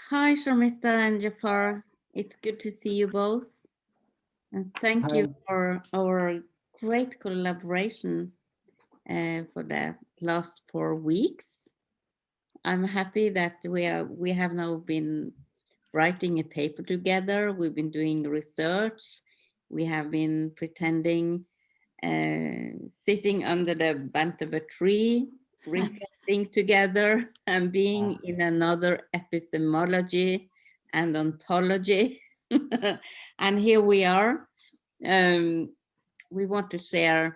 Hi, Sharmista and Jafar. It's good to see you both. And thank you Hi. for our great collaboration for the last 4 weeks. I'm happy that we have now been writing a paper together. We've been doing research. We have been pretending sitting under the Bantaba tree, reflecting together and being in another epistemology and ontology. And here we are. Um, we want to share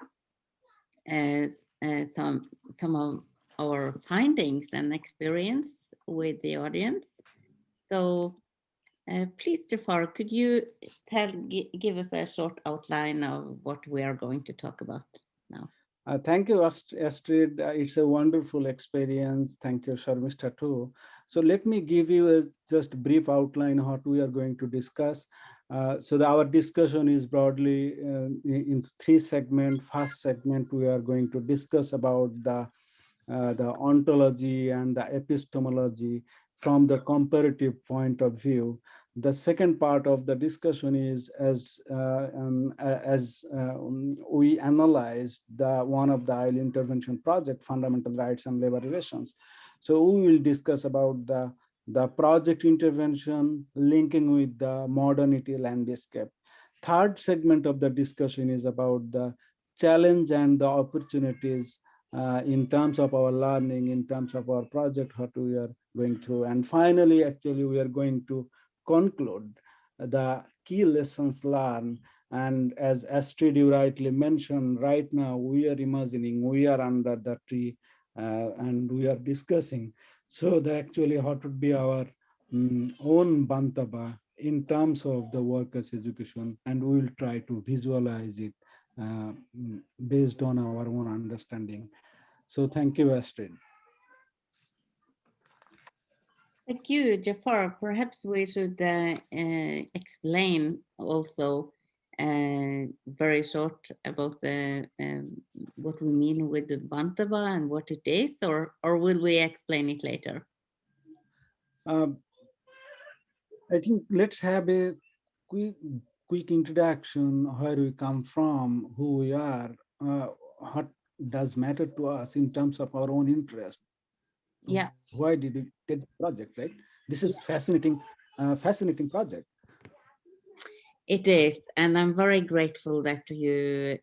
some of our findings and experience with the audience. So please, Jafar, could you give us a short outline of what we are going to talk about now? Thank you, Astrid. It's a wonderful experience. Thank you, Sharmista, too. So let me give you a just brief outline of what we are going to discuss. Our discussion is broadly in three segments. First segment, we are going to discuss about the ontology and the epistemology from the comparative point of view. The second part of the discussion is as we analyze the one of the IL intervention project, fundamental rights and labor relations. So we will discuss about the project intervention linking with the modernity landscape. Third segment of the discussion is about the challenge and the opportunities in terms of our learning, in terms of our project, what we are going through. And finally, actually, we are going to conclude the key lessons learned. And as Astrid, you rightly mentioned, right now we are imagining we are under the tree and we are discussing. So actually what would be our own Bantaba in terms of the workers' education, and we will try to visualize it based on our own understanding. So thank you, Astrid. Thank you, Jafar. Perhaps we should explain also very short about what we mean with the Bantaba and what it is, or will we explain it later? Um, I think let's have a quick, quick introduction where we come from, who we are, what does matter to us in terms of our own interest. Yeah. Why did we take the project, right? This is fascinating project. It is, and I'm very grateful that you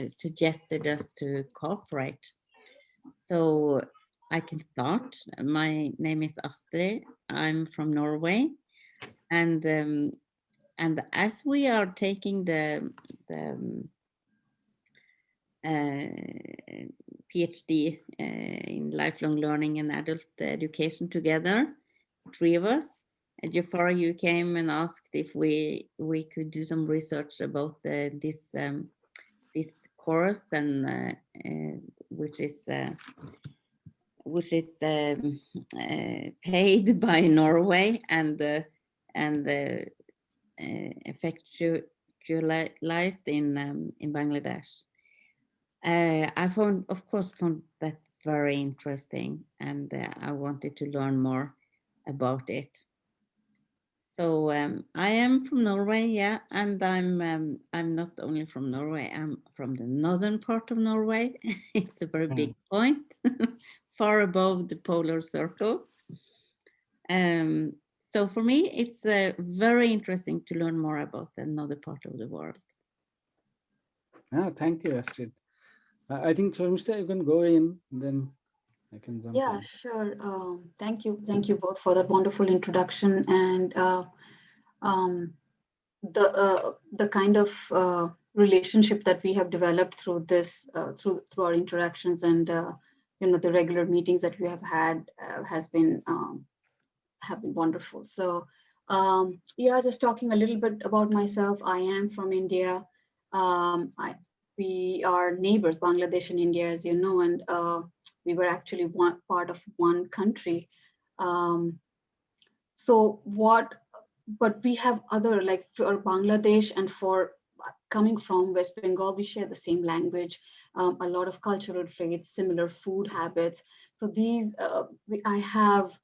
suggested us to cooperate. So I can start. My name is Astrid. I'm from Norway, and as we are taking the PhD in lifelong learning and adult education together, three of us. Jafar, you came and asked if we could do some research about this course and which is paid by Norway and effectualized in Bangladesh. I found, of course, found that very interesting, and I wanted to learn more about it. So I am from Norway, yeah, and I'm not only from Norway. I'm from the northern part of Norway. It's a very big point, far above the polar circle. Um, so for me, it's very interesting to learn more about another part of the world. Thank you, Astrid. I think, so, Mr. You can go in, then I can jump Yeah, in. sure. Thank you both for that wonderful introduction and um, the kind of relationship that we have developed through this through our interactions and the regular meetings that we have had have been wonderful. So yeah, just talking a little bit about myself. I am from India. We are neighbors, Bangladesh and India, as you know, and we were actually one part of one country. Um, so what? But we have other, like for Bangladesh and for coming from West Bengal, we share the same language, a lot of cultural traits, similar food habits. So these I have.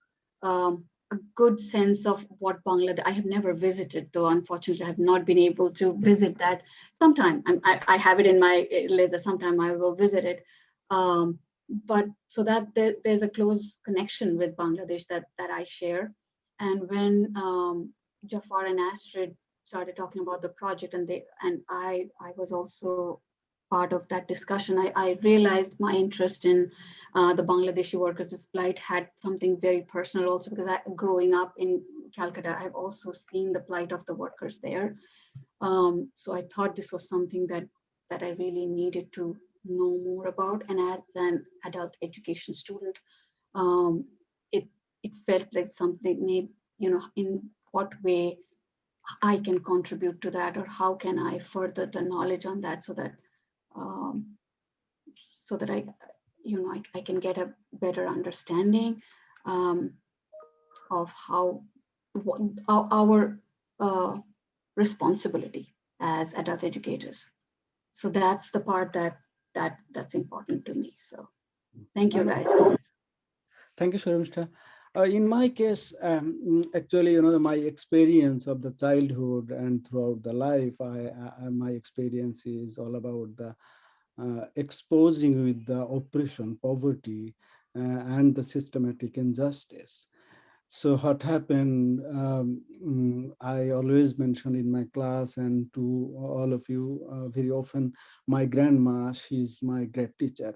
a good sense of what Bangladesh. I have never visited, though unfortunately I have not been able to visit that. Sometime I have it in my list that sometime I will visit it. But so that there's a close connection with Bangladesh that I share. And when Jafar and Astrid started talking about the project, and I was also part of that discussion, I realized my interest in the Bangladeshi workers' plight had something very personal also, because growing up in Calcutta, I've also seen the plight of the workers there. So I thought this was something that I really needed to know more about. And as an adult education student, um, it it felt like something, maybe, in what way I can contribute to that, or how can I further the knowledge on that, um, so that I can get a better understanding um, of what our responsibility as adult educators. So that's the part that's important to me. So thank you, guys. Thank you, Sharmishta. In my case, actually, my experience of the childhood and throughout the life, my experience is all about the exposing with the oppression, poverty, and the systematic injustice. So what happened, I always mention in my class and to all of you very often, my grandma, she's my great teacher.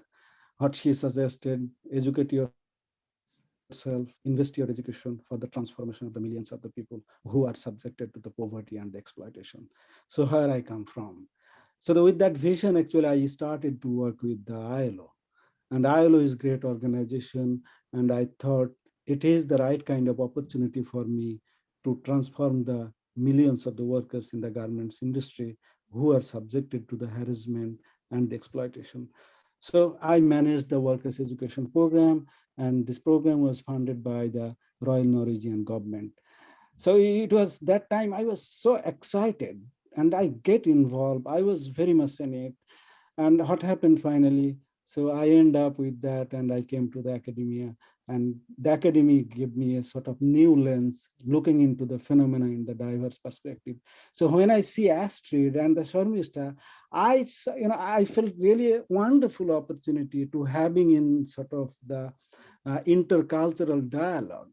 What she suggested, educate yourself, invest your education for the transformation of the millions of the people who are subjected to the poverty and the exploitation. So here I come from. So with that vision, actually, I started to work with the ILO. And ILO is a great organization. And I thought it is the right kind of opportunity for me to transform the millions of the workers in the garments industry who are subjected to the harassment and the exploitation. So I managed the workers' education program, and this program was funded by the Royal Norwegian government. So it was that time I was so excited and I get involved. I was very much in it. And what happened finally? So I end up with that and I came to the academia, and the academy gave me a sort of new lens looking into the phenomena in the diverse perspective. So when I see Astrid and the Sharmishta, I felt really a wonderful opportunity to having in sort of the intercultural dialogue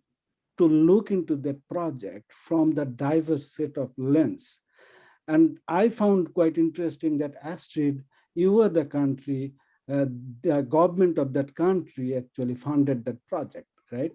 to look into that project from the diverse set of lens. And I found quite interesting that Astrid, you were the country, the government of that country actually funded that project, right?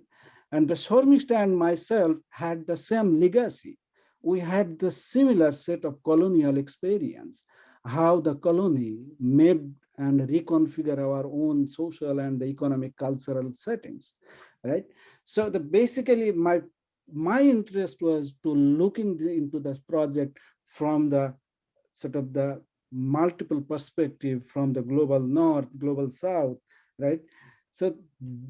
And the Shormishta and myself had the same legacy. We had the similar set of colonial experience, how the colony made and reconfigure our own social and the economic cultural settings, right? So basically my interest was to looking into this project from the sort of the multiple perspective from the global north, global south, right? So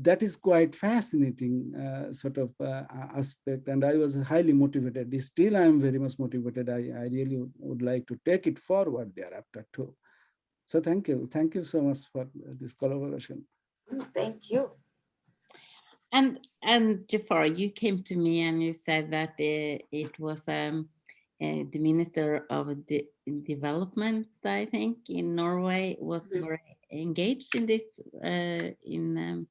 that is quite fascinating sort of aspect, and I was highly motivated. Still, I am very much motivated. I really would like to take it forward thereafter too. So thank you so much for this collaboration. Thank you. And Jafar, you came to me and you said that it was the Minister of Development, I think, in Norway was very engaged in this in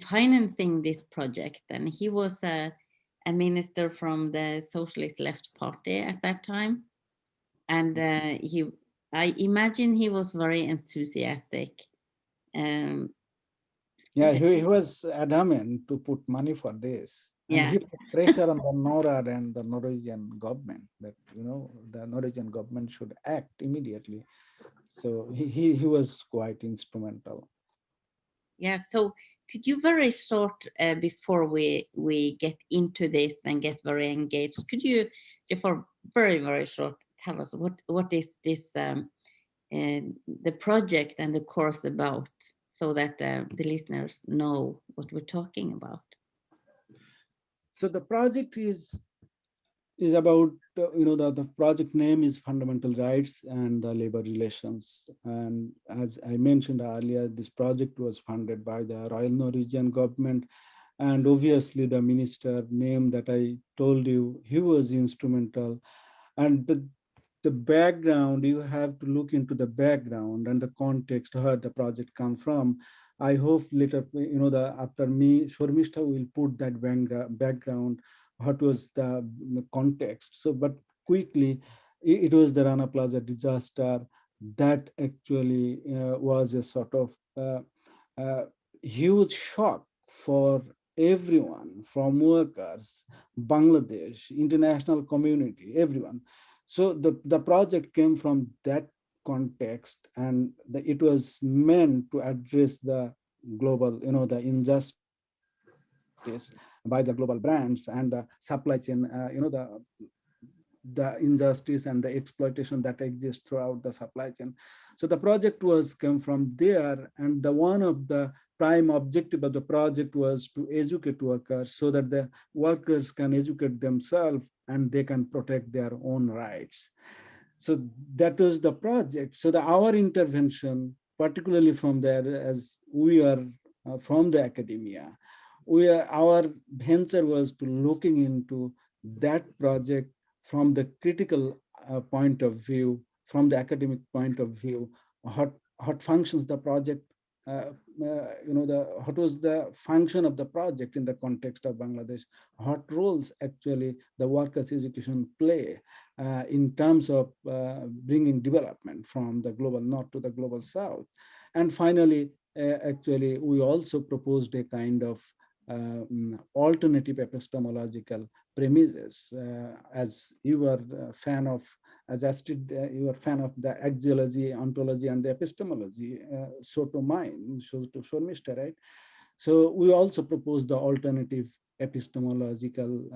financing this project, and he was a minister from the Socialist Left Party at that time, and I imagine he was very enthusiastic. Um, Yeah, he was adamant to put money for this. And yeah. he put pressure on the NORAD and the Norwegian government that, the Norwegian government should act immediately. So he was quite instrumental. Yeah, so could you very short, before we get into this and get very engaged, could you, for very, very short, tell us what is this, the project and the course about, so that the listeners know what we're talking about? So the project is about, the project name is Fundamental Rights and the Labor Relations. And as I mentioned earlier, this project was funded by the Royal Norwegian government. And obviously the minister name that I told you, he was instrumental. And the background, you have to look into the background and the context where the project come from. I hope later, the after me, Shormishta will put that background, what was the context. So, but quickly, it was the Rana Plaza disaster that actually was a sort of uh, huge shock for everyone, from workers, Bangladesh, international community, everyone. So the project came from that context, and it was meant to address the global, the injustice by the global brands and the supply chain, the injustice and the exploitation that exists throughout the supply chain. So the project was come from there, and the one of the prime objective of the project was to educate workers so that the workers can educate themselves and they can protect their own rights. So that was the project. So our intervention, particularly from there, as we are from the academia, our venture was to looking into that project from the critical point of view, from the academic point of view, what functions the project, what was the function of the project in the context of Bangladesh, what roles actually the workers' education play in terms of bringing development from the global north to the global south. And finally, actually, we also proposed a kind of alternative epistemological premises. As you were a fan of, as Astrid, you are a fan of the axiology, ontology, and the epistemology, so to mine, so to Shormishta, right? So we also proposed the alternative epistemological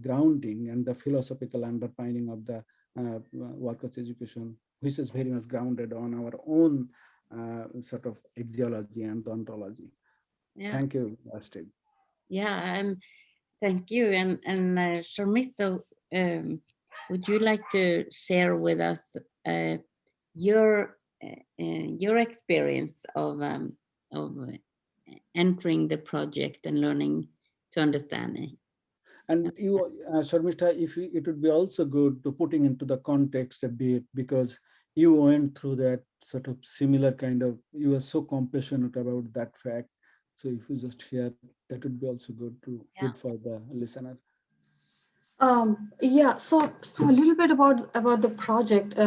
grounding and the philosophical underpinning of the workers' education, which is very much grounded on our own sort of axiology and ontology. Yeah. Thank you, Astrid. Yeah, and thank you. And Sharmista, would you like to share with us uh, your your experience of entering the project and learning to understand it? And you, Sharmishta, it would be also good to putting into the context a bit, because you went through that sort of similar kind of, you were so compassionate about that fact. So if you just share, that would be also good Yeah. for the listener. Yeah, so a little bit about the project.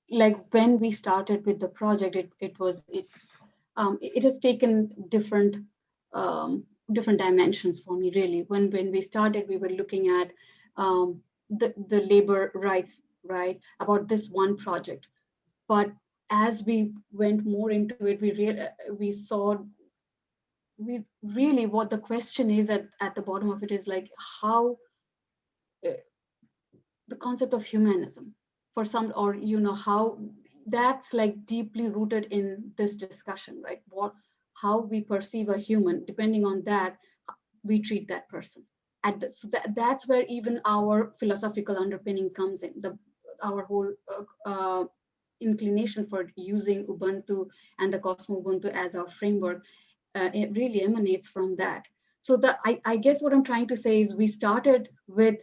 Like when we started with the project, it has taken different dimensions for me, really. When we started, we were looking at the labor rights, right, about this one project. But as we went more into it, we saw, we really, what the question is at the bottom of it is like how uh, the concept of humanism for some, or how that's like deeply rooted in this discussion, right? How we perceive a human, depending on that we treat that person. So that's where even our philosophical underpinning comes in. Our whole inclination for using Ubuntu and the Cosmo Ubuntu as our framework, it really emanates from that. So I guess what I'm trying to say is we started with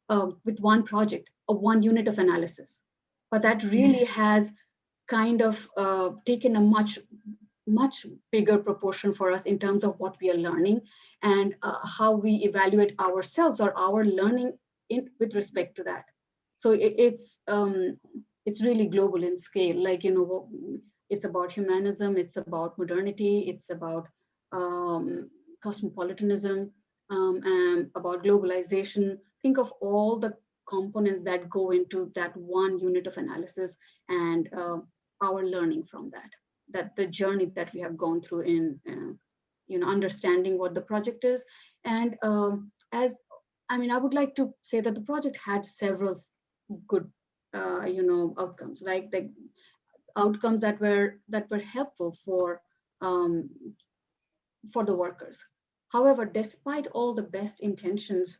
one project, or one unit of analysis, but that really has kind of taken a much bigger proportion for us in terms of what we are learning, and how we evaluate ourselves or our learning with respect to that. So it's really global in scale. Like, it's about humanism, it's about modernity, it's about cosmopolitanism, and about globalization. Think of all the components that go into that one unit of analysis, and our learning from that the journey that we have gone through in understanding what the project is. And as I mean, I would like to say that the project had several good outcomes, right? Like outcomes that were helpful um, for the workers. However, despite all the best intentions,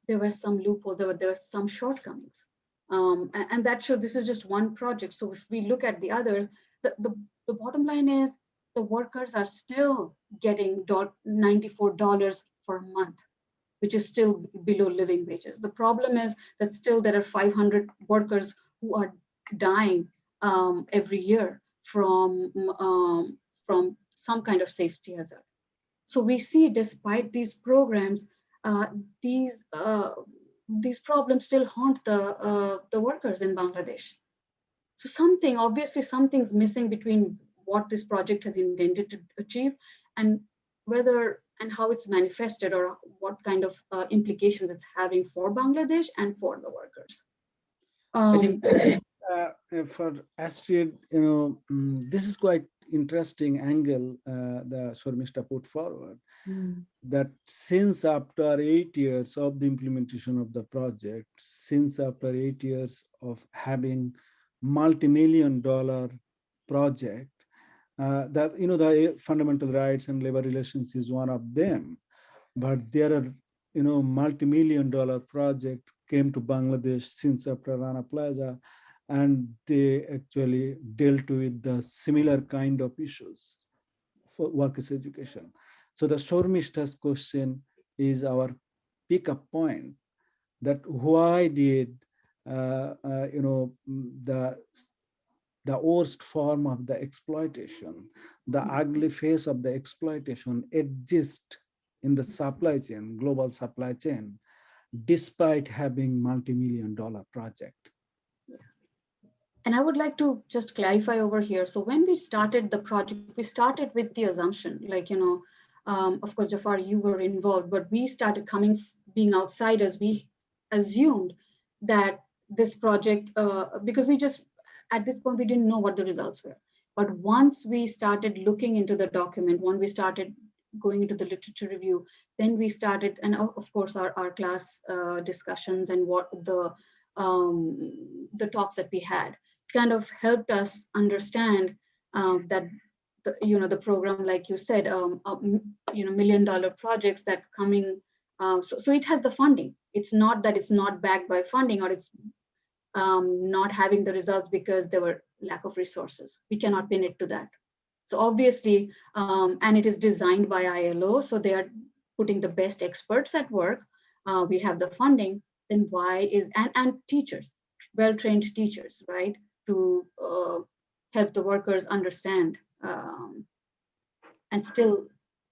there were some loopholes, there were some shortcomings. And that should, this is just one project. So if we look at the others, the bottom line is the workers are still getting $94 per month, which is still below living wages. The problem is that still there are 500 workers who are dying every year from some kind of safety hazard. So we see, despite these programs, uh, these uh, these problems still haunt the workers in Bangladesh. So obviously something's missing between what this project has intended to achieve and whether and how it's manifested, or what kind of implications it's having for Bangladesh and for the workers. I think for Astrid, this is quite interesting angle the Shormishta put forward. That since after 8 years of the implementation of the project, since after 8 years of having multi-million-dollar project, the fundamental rights and labor relations is one of them, but there are multi-million-dollar project came to Bangladesh since after Rana Plaza, and they actually dealt with the similar kind of issues for workers' education. So the Shormishta's question is our pickup point, that why did the worst form of the exploitation, the ugly face of the exploitation exist in the supply chain, global supply chain, despite having multi-million-dollar project. And I would like to just clarify over here. So when we started the project, we started with the assumption, like, of course, Jafar, you were involved, but we started being outsiders. We assumed that this project, because at this point, we didn't know what the results were. But once we started looking into the document, when we started going into the literature review, then we started, and of course, our class discussions and what the talks that we had kind of helped us understand that the program, like you said, $1 million projects that coming. So it has the funding. It's not that it's not backed by funding, or it's not having the results because there were lack of resources. We cannot pin it to that. So obviously, and it is designed by ILO, so they are putting the best experts at work. We have the funding. Then why is and teachers, well-trained teachers, right, to help the workers understand, and still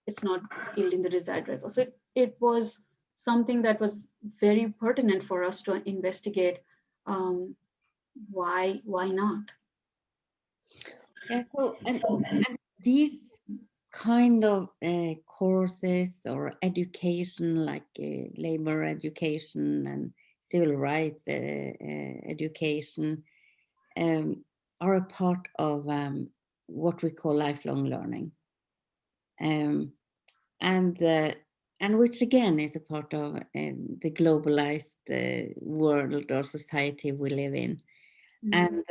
it's not yielding the desired results. So it was something that was very pertinent for us to investigate. Why not? Yeah, so and these kind of courses or education, like labor education and civil rights education, are a part of what we call lifelong learning, and which again is a part of the globalized world or society we live in. And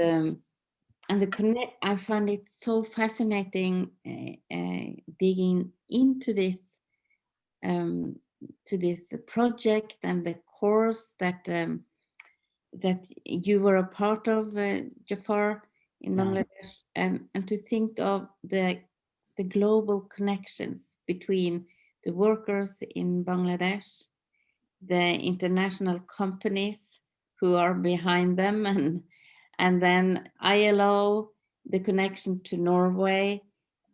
I find it so fascinating digging into this project and the course that you were a part of, Jafar, in Bangladesh, and to think of the global connections between the workers in Bangladesh, the international companies who are behind them, and then ILO, the connection to Norway,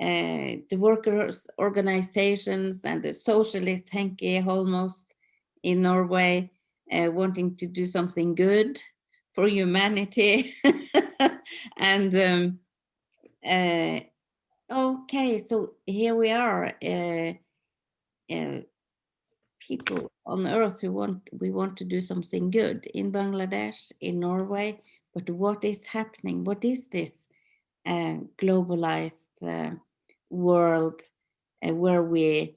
the workers' organizations and the socialist Henke Holmost in Norway, wanting to do something good for humanity. And okay, so here we are, people on earth who we want to do something good in Bangladesh, in Norway, but what is happening? What is this globalized world where we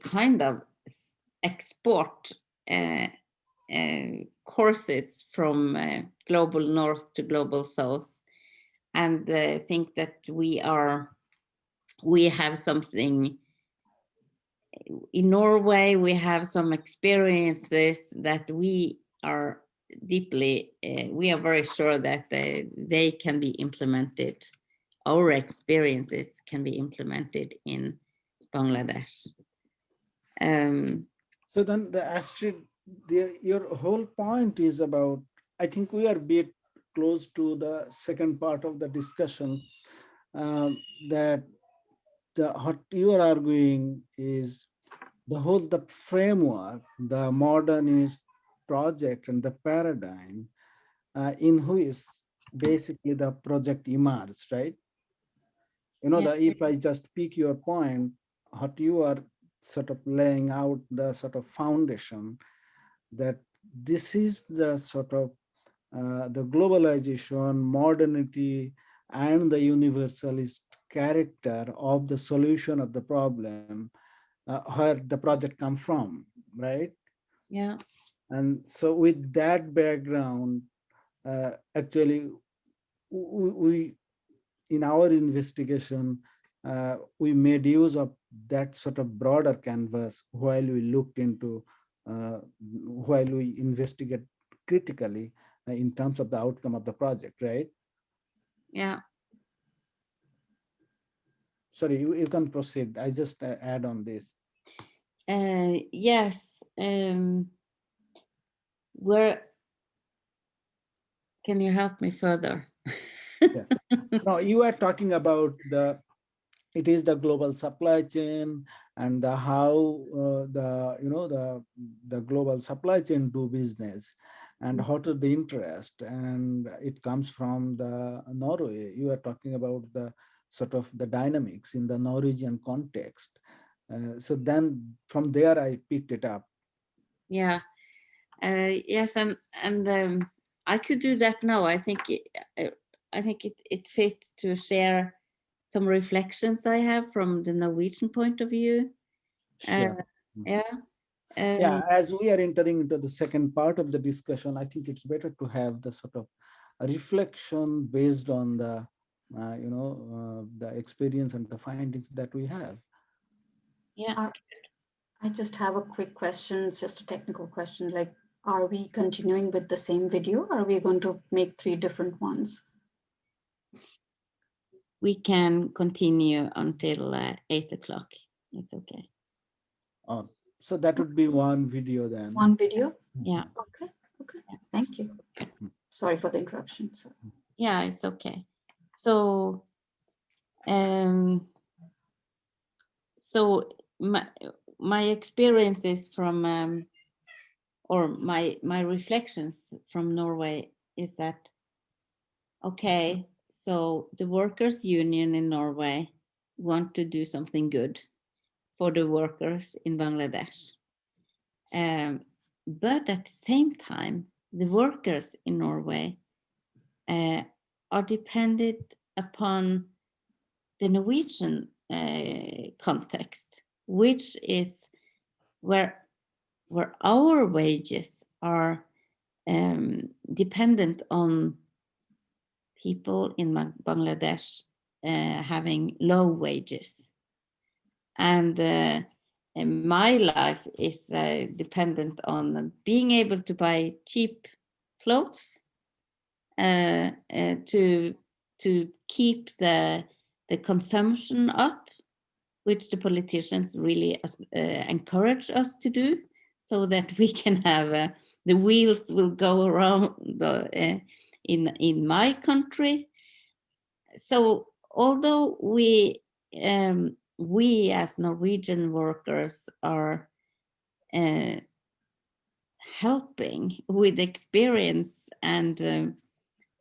kind of export courses from global north to global south, and think that we have something. In Norway, we have some experiences that we are deeply, we are very sure that they can be implemented our experiences can be implemented in Bangladesh. So then the Astrid, your whole point is about, I think we are a bit close to the second part of the discussion, that what you are arguing is the framework, the modernist project and the paradigm in which basically the project emerged, right? Yeah. If I just pick your point, what you are sort of laying out the sort of foundation that this is the sort of the globalization, modernity, and the universalist character of the solution of the problem where the project come from, right? Yeah. And so with that background, actually, we in our investigation, we made use of that sort of broader canvas while we looked into, while we investigate critically in terms of the outcome of the project, right? Yeah. Sorry, you can proceed. I just add on this. Yes. Where can you help me further? Yeah. No, you are talking about it is the global supply chain and the how the global supply chain do business and how to the interest, and it comes from the Norway. You are talking about the sort of the dynamics in the Norwegian context. So then from there I picked it up. Yeah. Yes, and I could do that now. I think it fits to share some reflections I have from the Norwegian point of view. Sure. Yeah. Yeah, as we are entering into the second part of the discussion, I think it's better to have the sort of a reflection based on the experience and the findings that we have. Yeah. I just have a quick question. It's just a technical question. Like, are we continuing with the same video? Or are we going to make 3 different ones? We can continue until 8 o'clock. It's okay. So that would be one video then. One video? Yeah. Okay. Okay. Thank you. Sorry for the interruption. So. Yeah, it's okay. So, so my experiences from or my reflections from Norway is that, okay, so the workers' union in Norway want to do something good for the workers in Bangladesh. But at the same time, the workers in Norway are dependent upon the Norwegian context, which is where our wages are dependent on people in Bangladesh having low wages. And my life is dependent on being able to buy cheap clothes to keep the consumption up, which the politicians really encourage us to do, so that we can have the wheels will go around in my country. So although we as Norwegian workers are helping with experience and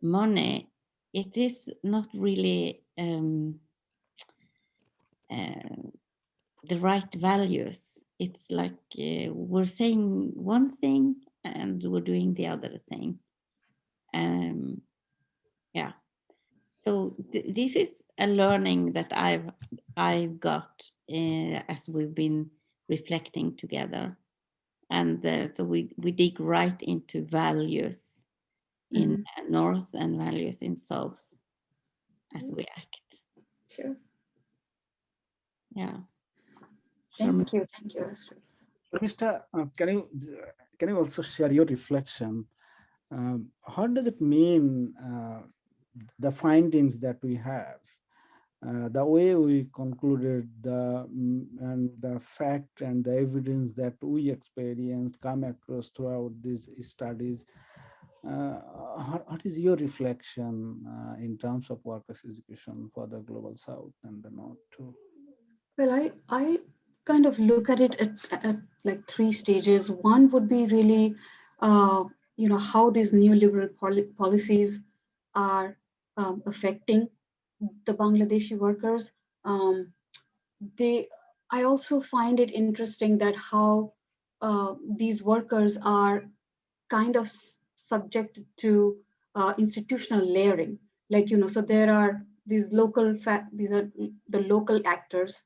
money, it is not really the right values. It's like we're saying one thing and we're doing the other thing. Yeah. So this is a learning that I've got as we've been reflecting together, and so we dig right into values in North and values in South as we act. Sure. Yeah. Thank you, Astrid. Mr. Can you also share your reflection? How does it mean the findings that we have? The way we concluded and the fact and the evidence that we experienced come across throughout these studies. What is your reflection in terms of workers' education for the global south and the north too? Well, I kind of look at it at like three stages. One would be really, uh, how these neoliberal policies are affecting the Bangladeshi workers. Um, they, I also find it interesting that how these workers are kind of subject to institutional layering. Like, so there are these these are the local actors,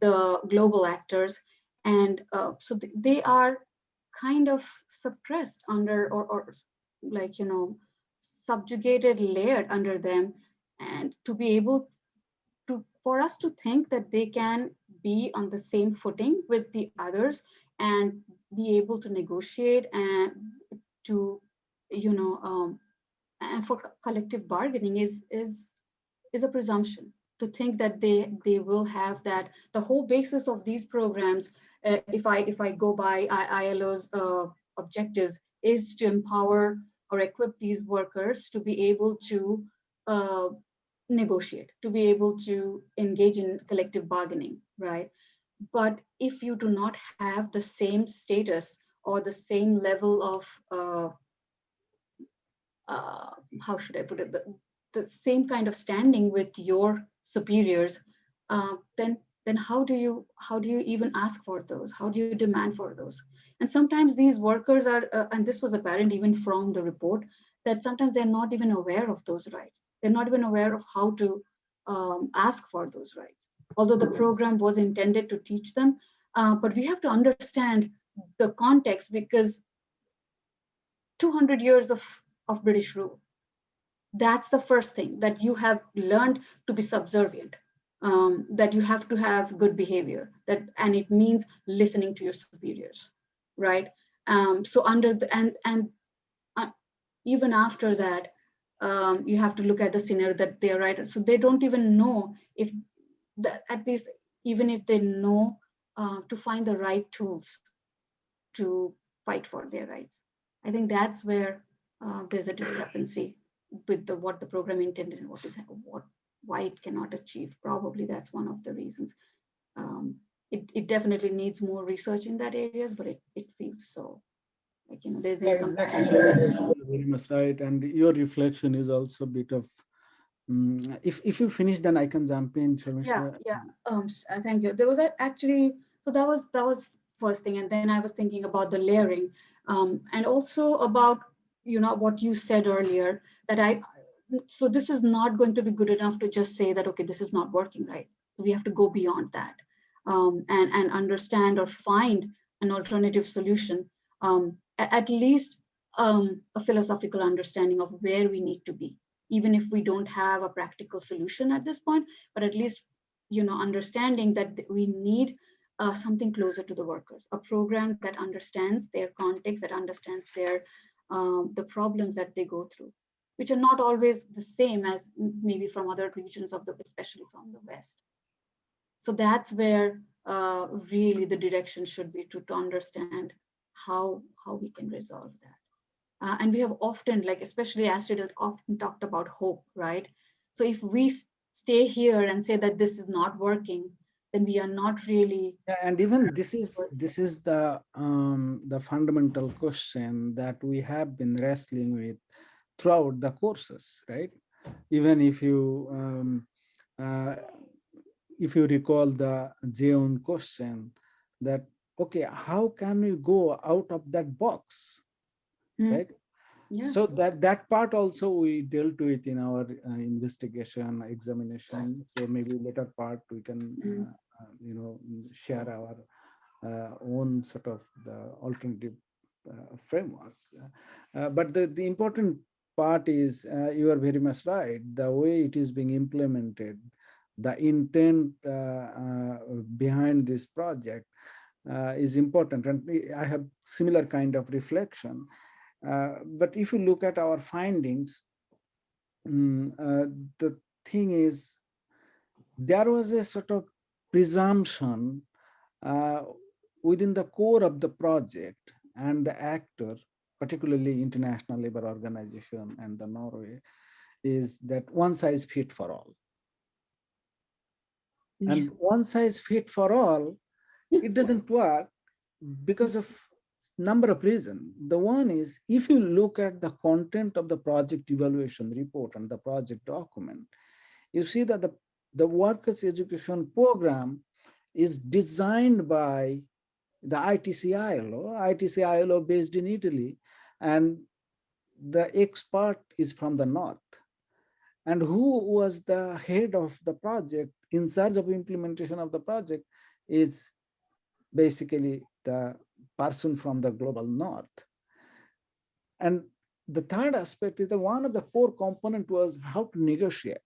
the global actors, and so they are kind of suppressed under, or like, subjugated, layered under them. And to be able for us to think that they can be on the same footing with the others and be able to negotiate and to, and for collective bargaining is a presumption. To think that they will have that. The whole basis of these programs, if I go by ILO's objectives, is to empower or equip these workers to be able to uh, negotiate, to be able to engage in collective bargaining, right? But if you do not have the same status or the same level of how should I put it, the same kind of standing with your superiors, then how do you even ask for those? How do you demand for those? And sometimes these workers are, and this was apparent even from the report, that sometimes they're not even aware of those rights. They're not even aware of how to ask for those rights. Although the program was intended to teach them, but we have to understand the context, because 200 years of British rule. That's the first thing, that you have learned to be subservient, that you have to have good behavior, and it means listening to your superiors, right? So under the and uh, even after that, you have to look at the scenario that they're right. So they don't even know if that, at least even if they know to find the right tools to fight for their rights. I think that's where there's a discrepancy with what the program intended and why it cannot achieve. Probably that's one of the reasons. It definitely needs more research in that areas, but it feels so, like, there's Yeah, exactly. So you're very much right, and your reflection is also a bit of. If you finish, then I can jump in, Yeah, Sharmishta. yeah. Thank you. There was actually, so that was first thing, and then I was thinking about the layering, and also about what you said earlier, that so this is not going to be good enough to just say that, okay, this is not working right. So we have to go beyond that, and understand or find an alternative solution, at least a philosophical understanding of where we need to be, even if we don't have a practical solution at this point, but at least understanding that we need something closer to the workers, a program that understands their context, that understands the problems that they go through, which are not always the same as maybe from other regions of especially from the West. So that's where really the direction should be, to understand how we can resolve that. And we have often, like especially Astrid has often talked about hope, right? So if we stay here and say that this is not working, then we are not really. Yeah, and even this is the fundamental question that we have been wrestling with throughout the courses, right? Even uh, if you recall the Jeon question, that okay, how can we go out of that box, Mm, right? yeah. So that part also we dealt with in our investigation examination. So maybe later part we can Mm, share our own sort of the alternative framework. But the important part is you are very much right. The way it is being implemented, the intent behind this project is important, and I have similar kind of reflection. But if you look at our findings, the thing is there was a sort of presumption uh, within the core of the project and the actor, particularly International Labour Organization and the Norway, is that one size fit for all. Yeah. And one size fit for all, it doesn't work because of number of reasons. The one is, if you look at the content of the project evaluation report and the project document, you see that the workers' education program is designed by the ITC-ILO based in Italy, and the expert is from the north. And who was the head of the project in charge of implementation of the project is basically the person from the global north. And the third aspect is that one of the core component was how to negotiate.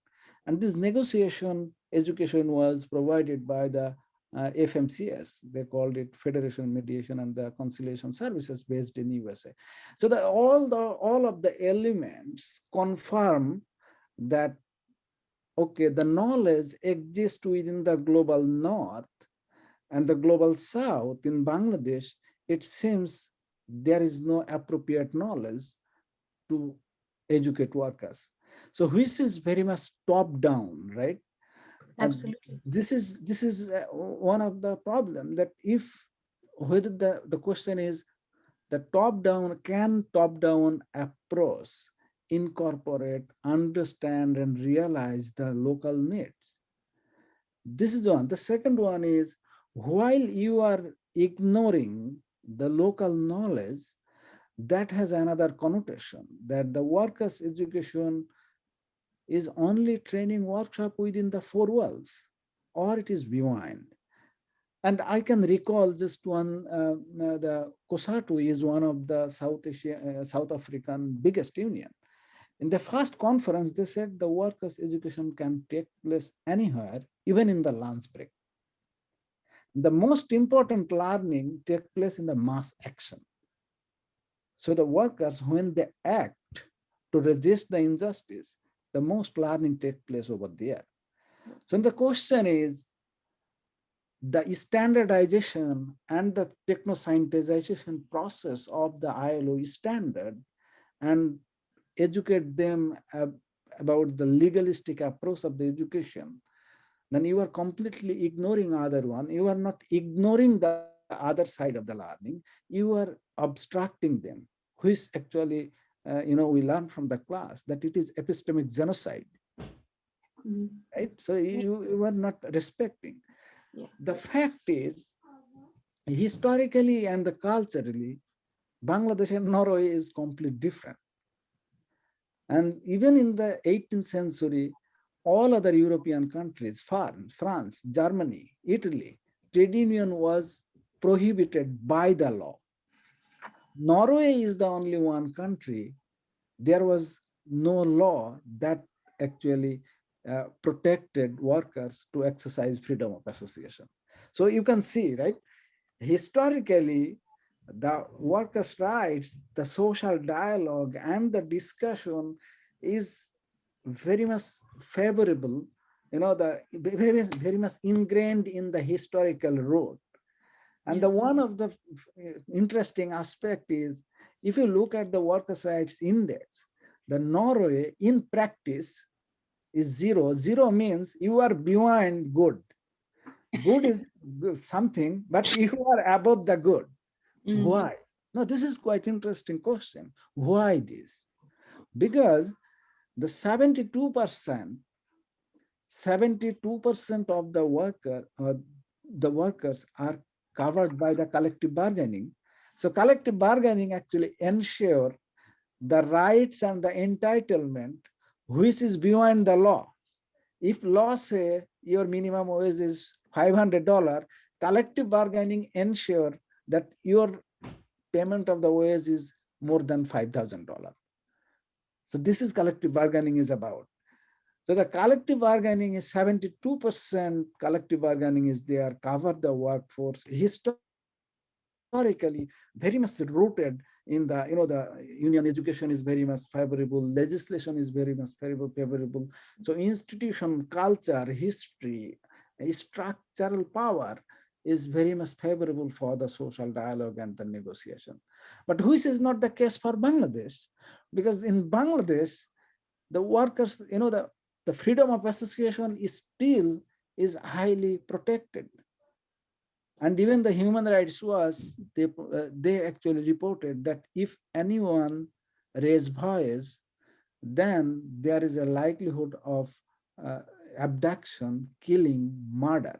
And this negotiation education was provided by the FMCS. They called it Federation Mediation and the Conciliation Services based in USA. So all of the elements confirm that, okay, the knowledge exists within the global north and the global south. In Bangladesh, it seems there is no appropriate knowledge to educate workers. So which is very much top down, right? And Absolutely. this is one of the problem, that if whether the question is the top down approach incorporate, understand, and realize the local needs. This is one. The second one is, while you are ignoring the local knowledge, that has another connotation, that the workers' education is only training workshop within the four walls, or it is beyond. And I can recall just one, the COSATU is one of the South African biggest union. In the first conference, they said the workers' education can take place anywhere, even in the lunch break. The most important learning takes place in the mass action. So the workers, when they act to resist the injustice, the most learning takes place over there. So the question is, the standardization and the techno-scientization process of the ILO standard, and educate them about the legalistic approach of the education, then you are completely ignoring other one. You are not ignoring the other side of the learning. You are abstracting them, which actually, we learn from the class that it is epistemic genocide, Mhm. right? So you are not respecting. Yeah. The fact is, historically and culturally, Bangladesh and Norway is completely different. And even in the 18th century, all other European countries, France, Germany, Italy, trade union was prohibited by the law. Norway is the only one country, there was no law that actually protected workers to exercise freedom of association. So you can see, right? Historically, the workers' rights, the social dialogue, and the discussion is very much favorable, the very much ingrained in the historical road. And Yeah. the one of the interesting aspect is, if you look at the workers' rights index, the Norway in practice is zero. Zero means you are beyond good. Good is something, but you are above the good. Mm. Why? Now, this is quite interesting question. Why this? Because the 72% of the workers are covered by the collective bargaining. So collective bargaining actually ensure the rights and the entitlement which is beyond the law. If law say your minimum wage is $500, collective bargaining ensure that your payment of the wage is more than $5,000. So this is collective bargaining is about. So the collective bargaining is 72% collective bargaining is there, cover the workforce, historically very much rooted in the in the, the union education is very much favorable, legislation is very much favorable. So institution, culture, history, structural power is very much favorable for the social dialogue and the negotiation. But which is not the case for Bangladesh, because in Bangladesh, the workers, the freedom of association is still is highly protected. And even the human rights was, they actually reported that if anyone raise voice, then there is a likelihood of uh, abduction, killing, murder.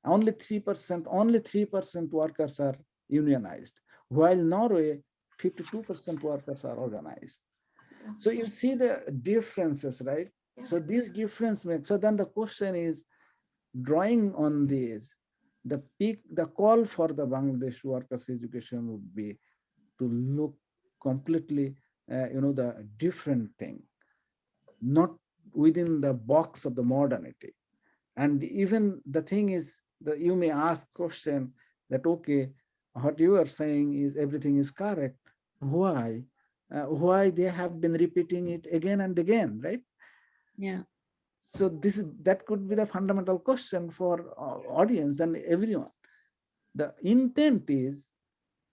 Only 3% workers are unionized, while Norway, 52% workers are organized. So you see the differences, right? So these difference make, so then the question is, drawing on this, the call for the Bangladesh workers education would be to look completely, the different thing, not within the box of the modernity. And even the thing is that you may ask question that, okay, what you are saying is everything is correct. Why? Why they have been repeating it again and again, right? Yeah. So that could be the fundamental question for audience and everyone. The intent is,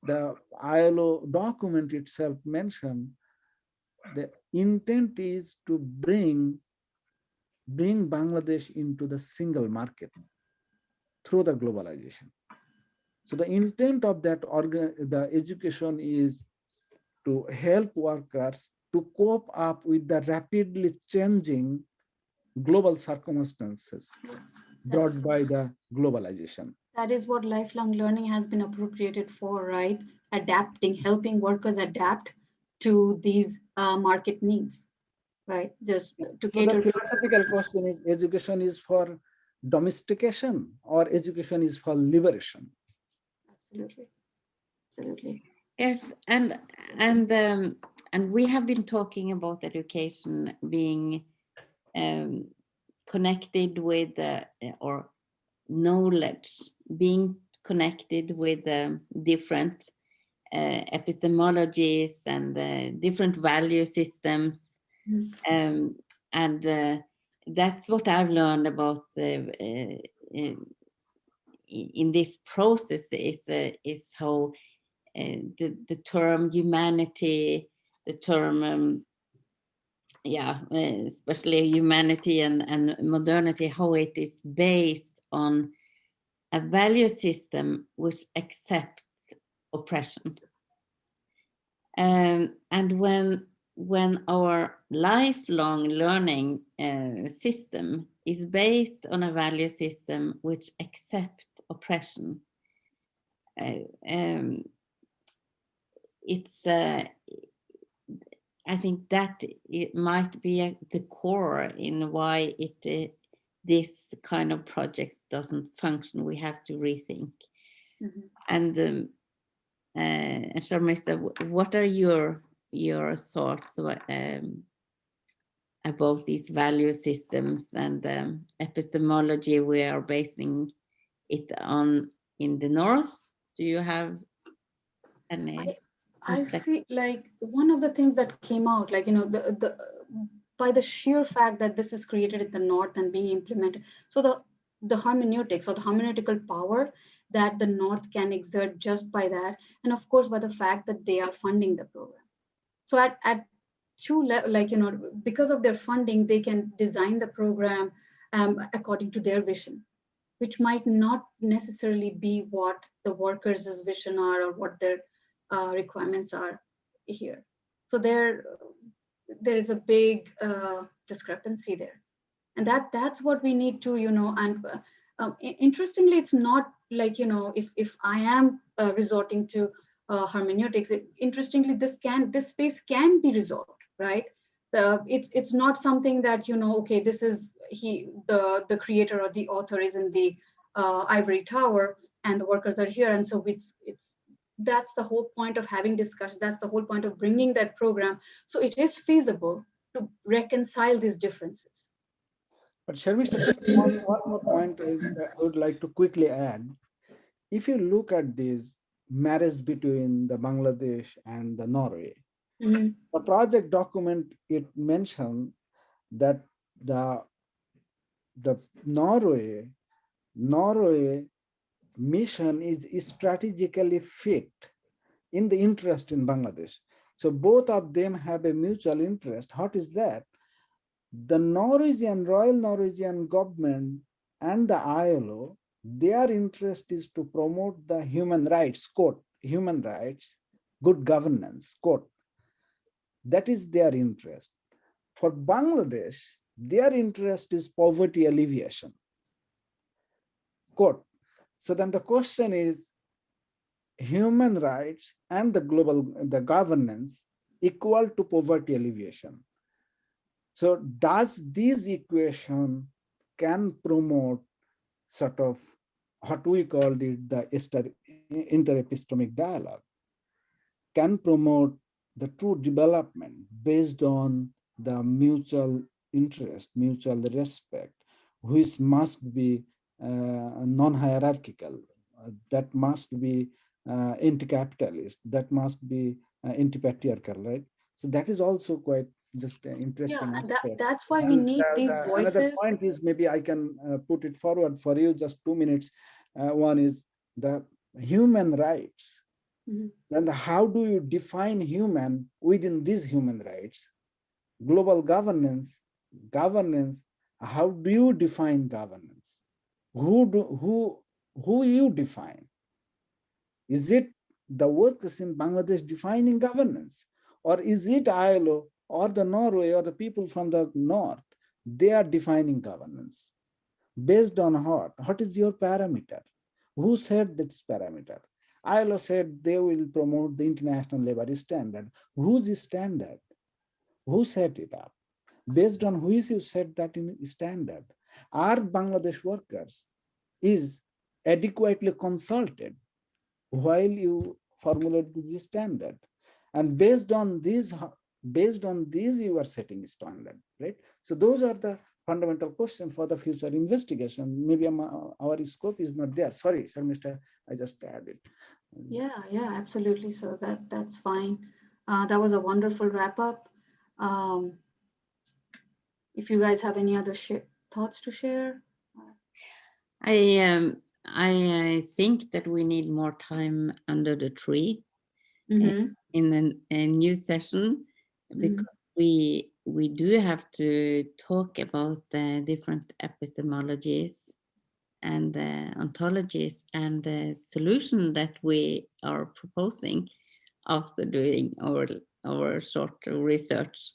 the ILO document itself mentioned, the intent is to bring Bangladesh into the single market through the globalization. So the intent of the education is to help workers to cope up with the rapidly changing global circumstances brought by the globalization. That is what lifelong learning has been appropriated for, right? Adapting, helping workers adapt to these market needs, right? Just to So the cater to. philosophical question is, education is for domestication or education is for liberation? Absolutely, absolutely. Yes, and we have been talking about education being um, connected with or knowledge being connected with different epistemologies and different value systems. Mm. And that's what I've learned about in this process is how the term humanity, the term especially humanity and modernity, how it is based on a value system which accepts oppression. And when our lifelong learning system is based on a value system which accepts oppression, it's I think that it might be the core in why this kind of projects doesn't function. We have to rethink. Mhm. And Sharmista, what are your thoughts about these value systems and epistemology we are basing it on in the North? Do you have any? I feel like one of the things that came out, like, the by the sheer fact that this is created in the North and being implemented, so the hermeneutics or the hermeneutical power that the North can exert just by that, and of course by the fact that they are funding the program. So at two level, like, because of their funding, they can design the program according to their vision, which might not necessarily be what the workers' vision are or what their requirements are here. So there is a big discrepancy there, and that's what we need to, and interestingly, it's not like, if I am resorting to hermeneutics, interestingly, this space can be resolved, right? It's not something that, okay, this is the creator or the author is in the ivory tower and the workers are here, and so it's that's the whole point of having discussion, that's the whole point of bringing that program, so it is feasible to reconcile these differences. But Sharmista, just one more point I would like to quickly add. If you look at this, marriage between the Bangladesh and the Norway. Mhm. The project document, it mentioned that the Norway mission is strategically fit in the interest in Bangladesh. So both of them have a mutual interest. What is that? The Royal Norwegian government and the ILO, their interest is to promote the human rights, quote, human rights, good governance, quote. That is their interest. For Bangladesh, their interest is poverty alleviation, quote. So then the question is, human rights and the governance equal to poverty alleviation. So does this equation can promote sort of what we called it the interepistemic dialogue, can promote the true development based on the mutual interest, mutual respect, which must be non-hierarchical, that must be anti-capitalist, that must be anti-patriarchal, right? So that is also quite just an Yeah, interesting and aspect. that's why we And need these another voices. point is, maybe I can put it forward for you, just 2 minutes. One is the human rights. Mhm. And how do you define human within these human rights? Global governance, how do you define governance? Who you define? Is it the workers in Bangladesh defining governance? Or is it ILO or the Norway or the people from the north? They are defining governance. Based on what? What is your parameter? Who said this parameter? ILO said they will promote the international labor standard. Whose standard? Who set it up? Based on which you set that in standard? Are Bangladesh workers is adequately consulted while you formulate this standard? And based on these you are setting standard, right? So those are the fundamental questions for the future investigation. Maybe our scope is not there. Sorry, Mr. I just added. Yeah, absolutely. So that's fine. That was a wonderful wrap up. Um, if you guys have any other thoughts to share. I think that we need more time under the tree Mm-hmm. in a new session, because we do have to talk about the different epistemologies and the ontologies and the solution that we are proposing after doing our short research.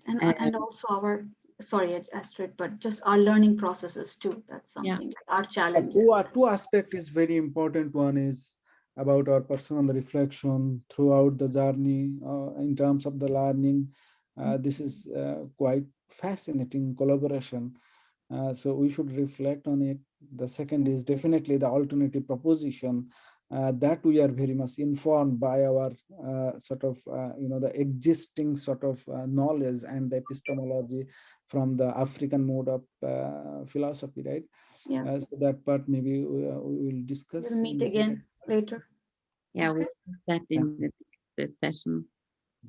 And also our, sorry, Astrid, but just our learning processes too. That's Yeah. something like our challenges. Two aspect is very important. One is about our personal reflection throughout the journey in terms of the learning. This is quite fascinating collaboration. So we should reflect on it. The second is definitely the alternative proposition that we are very much informed by our the existing sort of knowledge and the epistemology from the African mode of philosophy, right? Yeah. So that part maybe we will discuss. We'll meet again later. Yeah, Okay. we'll do that in the next session.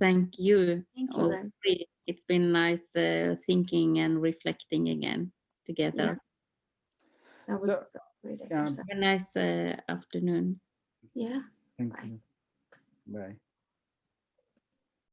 Thank you. Thank you, all guys. three. It's been nice thinking and reflecting again together. That was So, a great yeah. exercise. Have a nice afternoon. Yeah. Thank Bye. you. Bye.